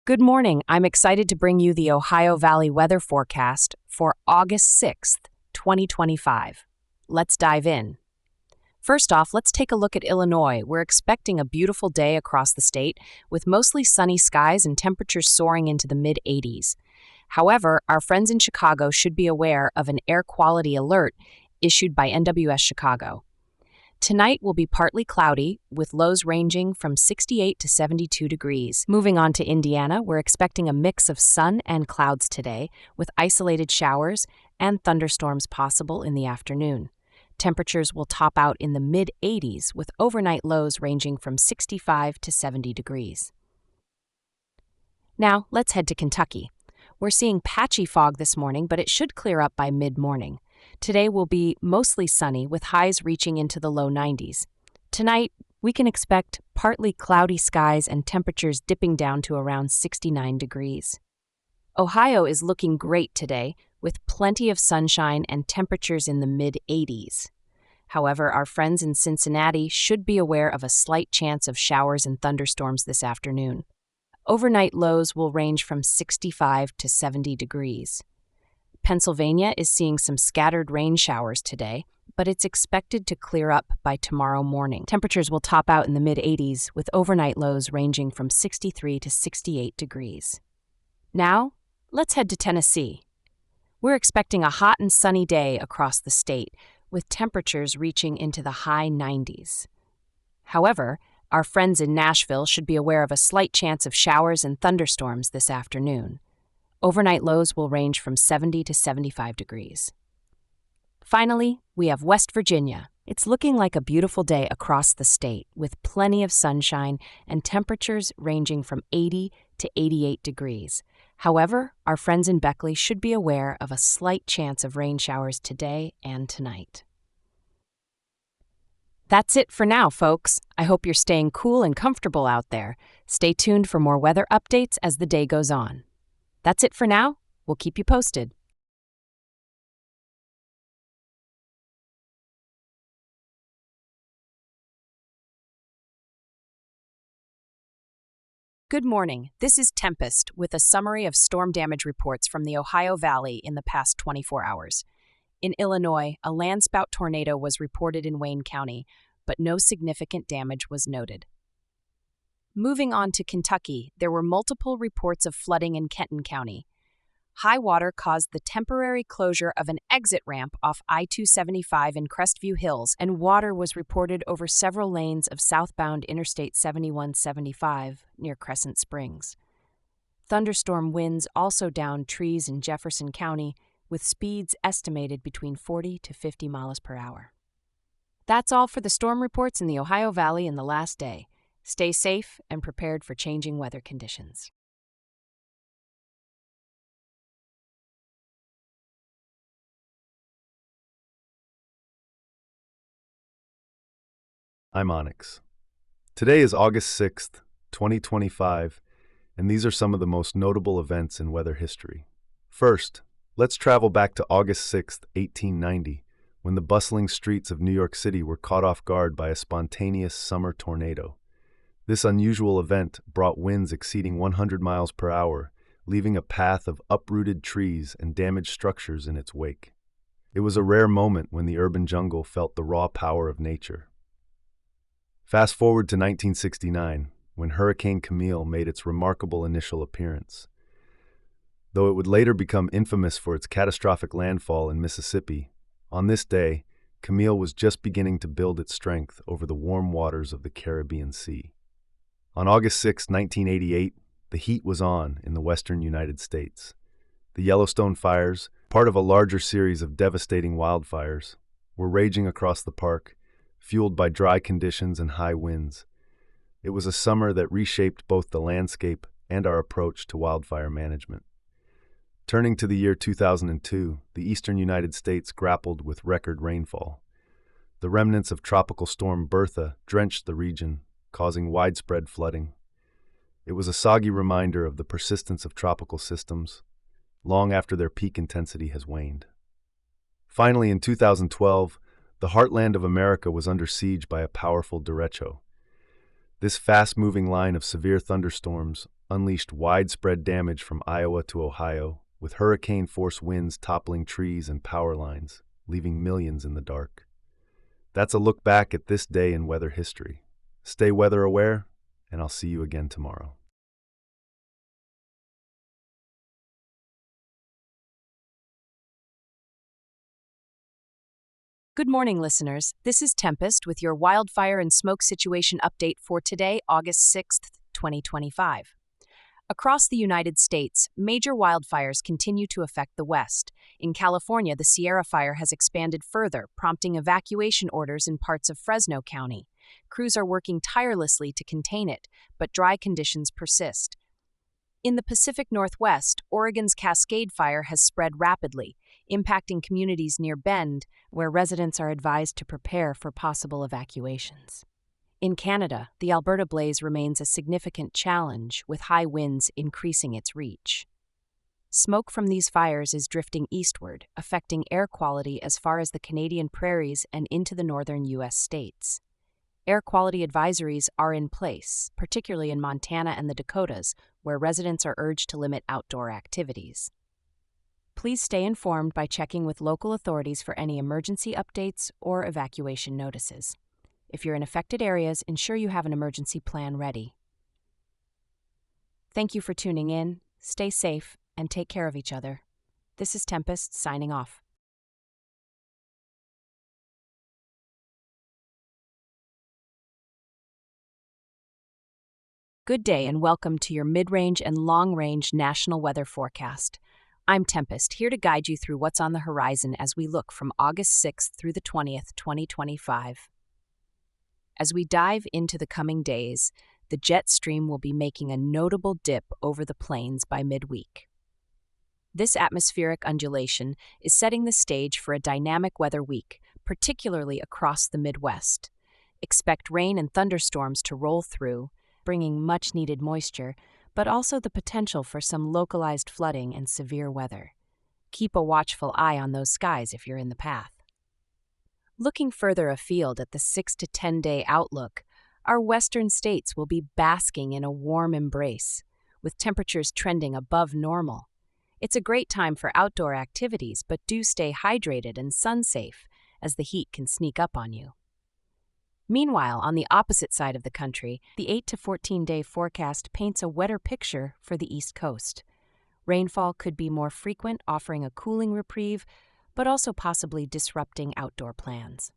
Good morning. I'm excited to bring you the Ohio Valley weather forecast for August 6th, 2025. Let's dive in. First off, let's take a look at Illinois. We're expecting a beautiful day across the state with mostly sunny skies and temperatures soaring into the mid 80s. However, our friends in Chicago should be aware of an air quality alert issued by NWS Chicago. Tonight will be partly cloudy, with lows ranging from 68 to 72 degrees. Moving on to Indiana, we're expecting a mix of sun and clouds today, with isolated showers and thunderstorms possible in the afternoon. Temperatures will top out in the mid-80s, with overnight lows ranging from 65 to 70 degrees. Now, let's head to Kentucky. We're seeing patchy fog this morning, but it should clear up by mid-morning. Today will be mostly sunny, with highs reaching into the low 90s. Tonight, we can expect partly cloudy skies and temperatures dipping down to around 69 degrees. Ohio is looking great today, with plenty of sunshine and temperatures in the mid-80s. However, our friends in Cincinnati should be aware of a slight chance of showers and thunderstorms this afternoon. Overnight lows will range from 65 to 70 degrees. Pennsylvania is seeing some scattered rain showers today, but it's expected to clear up by tomorrow morning. Temperatures will top out in the mid-80s, with overnight lows ranging from 63 to 68 degrees. Now, let's head to Tennessee. We're expecting a hot and sunny day across the state, with temperatures reaching into the high 90s. However, our friends in Nashville should be aware of a slight chance of showers and thunderstorms this afternoon. Overnight lows will range from 70 to 75 degrees. Finally, we have West Virginia. It's looking like a beautiful day across the state, with plenty of sunshine and temperatures ranging from 80 to 88 degrees. However, our friends in Beckley should be aware of a slight chance of rain showers today and tonight. That's it for now, folks. I hope you're staying cool and comfortable out there. Stay tuned for more weather updates as the day goes on. That's it for now. We'll keep you posted. Good morning. This is Tempest with a summary of storm damage reports from the Ohio Valley in the past 24 hours. In Illinois, a landspout tornado was reported in Wayne County, but no significant damage was noted. Moving on to Kentucky, there were multiple reports of flooding in Kenton County. High water caused the temporary closure of an exit ramp off I-275 in Crestview Hills, and water was reported over several lanes of southbound Interstate 7175 near Crescent Springs. Thunderstorm winds also downed trees in Jefferson County, with speeds estimated between 40 to 50 miles per hour. That's all for the storm reports in the Ohio Valley in the last day. Stay safe and prepared for changing weather conditions. I'm Onyx. Today is August 6th, 2025, and these are some of the most notable events in weather history. First, let's travel back to August 6th, 1890, when the bustling streets of New York City were caught off guard by a spontaneous summer tornado. This unusual event brought winds exceeding 100 miles per hour, leaving a path of uprooted trees and damaged structures in its wake. It was a rare moment when the urban jungle felt the raw power of nature. Fast forward to 1969, when Hurricane Camille made its remarkable initial appearance. Though it would later become infamous for its catastrophic landfall in Mississippi, on this day, Camille was just beginning to build its strength over the warm waters of the Caribbean Sea. On August 6, 1988, the heat was on in the western United States. The Yellowstone fires, part of a larger series of devastating wildfires, were raging across the park, fueled by dry conditions and high winds. It was a summer that reshaped both the landscape and our approach to wildfire management. Turning to the year 2002, the eastern United States grappled with record rainfall. The remnants of Tropical Storm Bertha drenched the region, causing widespread flooding. It was a soggy reminder of the persistence of tropical systems, long after their peak intensity has waned. Finally, in 2012, the heartland of America was under siege by a powerful derecho. This fast-moving line of severe thunderstorms unleashed widespread damage from Iowa to Ohio, with hurricane-force winds toppling trees and power lines, leaving millions in the dark. That's a look back at this day in weather history. Stay weather aware, and I'll see you again tomorrow. Good morning, listeners. This is Tempest with your wildfire and smoke situation update for today, August 6th, 2025. Across the United States, major wildfires continue to affect the West. In California, the Sierra Fire has expanded further, prompting evacuation orders in parts of Fresno County. Crews are working tirelessly to contain it, but dry conditions persist. In the Pacific Northwest, Oregon's Cascade Fire has spread rapidly, impacting communities near Bend, where residents are advised to prepare for possible evacuations. In Canada, the Alberta blaze remains a significant challenge, with high winds increasing its reach. Smoke from these fires is drifting eastward, affecting air quality as far as the Canadian prairies and into the northern U.S. states. Air quality advisories are in place, particularly in Montana and the Dakotas, where residents are urged to limit outdoor activities. Please stay informed by checking with local authorities for any emergency updates or evacuation notices. If you're in affected areas, ensure you have an emergency plan ready. Thank you for tuning in. Stay safe and take care of each other. This is Tempest signing off. Good day and welcome to your mid-range and long-range national weather forecast. I'm Tempest, here to guide you through what's on the horizon as we look from August 6th through the 20th, 2025. As we dive into the coming days, the jet stream will be making a notable dip over the plains by midweek. This atmospheric undulation is setting the stage for a dynamic weather week, particularly across the Midwest. Expect rain and thunderstorms to roll through, bringing much-needed moisture, but also the potential for some localized flooding and severe weather. Keep a watchful eye on those skies if you're in the path. Looking further afield at the 6 to 10-day outlook, our western states will be basking in a warm embrace, with temperatures trending above normal. It's a great time for outdoor activities, but do stay hydrated and sun-safe, as the heat can sneak up on you. Meanwhile, on the opposite side of the country, the 8 to 14-day forecast paints a wetter picture for the East Coast. Rainfall could be more frequent, offering a cooling reprieve, but also possibly disrupting outdoor plans.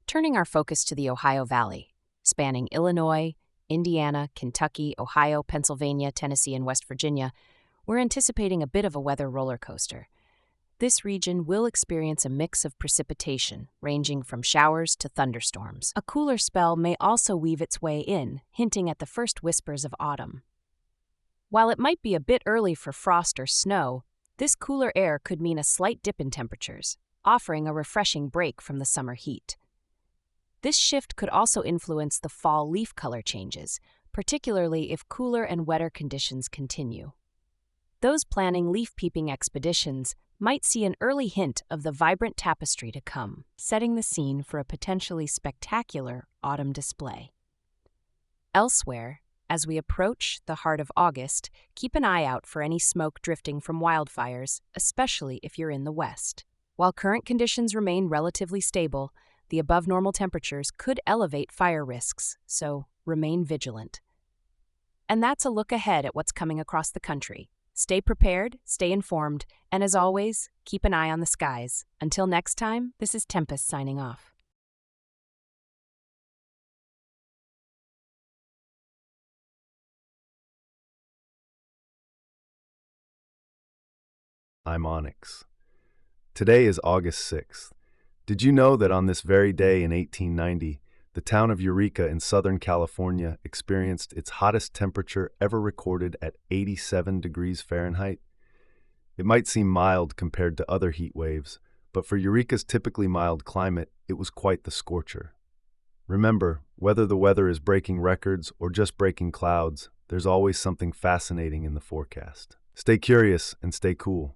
Turning our focus to the Ohio Valley, spanning Illinois, Indiana, Kentucky, Ohio, Pennsylvania, Tennessee, and West Virginia, we're anticipating a bit of a weather roller coaster. This region will experience a mix of precipitation, ranging from showers to thunderstorms. A cooler spell may also weave its way in, hinting at the first whispers of autumn. While it might be a bit early for frost or snow, this cooler air could mean a slight dip in temperatures, offering a refreshing break from the summer heat. This shift could also influence the fall leaf color changes, particularly if cooler and wetter conditions continue. Those planning leaf-peeping expeditions might see an early hint of the vibrant tapestry to come, setting the scene for a potentially spectacular autumn display. Elsewhere, as we approach the heart of August, keep an eye out for any smoke drifting from wildfires, especially if you're in the West. While current conditions remain relatively stable, the above-normal temperatures could elevate fire risks, so remain vigilant. And that's a look ahead at what's coming across the country. Stay prepared, stay informed, and as always, keep an eye on the skies. Until next time, this is Tempest signing off. I'm Onyx. Today is August 6th. Did you know that on this very day in 1890, the town of Eureka in Southern California experienced its hottest temperature ever recorded at 87 degrees Fahrenheit? It might seem mild compared to other heat waves, but for Eureka's typically mild climate, it was quite the scorcher. Remember, whether the weather is breaking records or just breaking clouds, there's always something fascinating in the forecast. Stay curious and stay cool.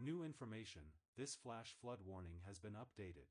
New information, this flash flood warning has been updated.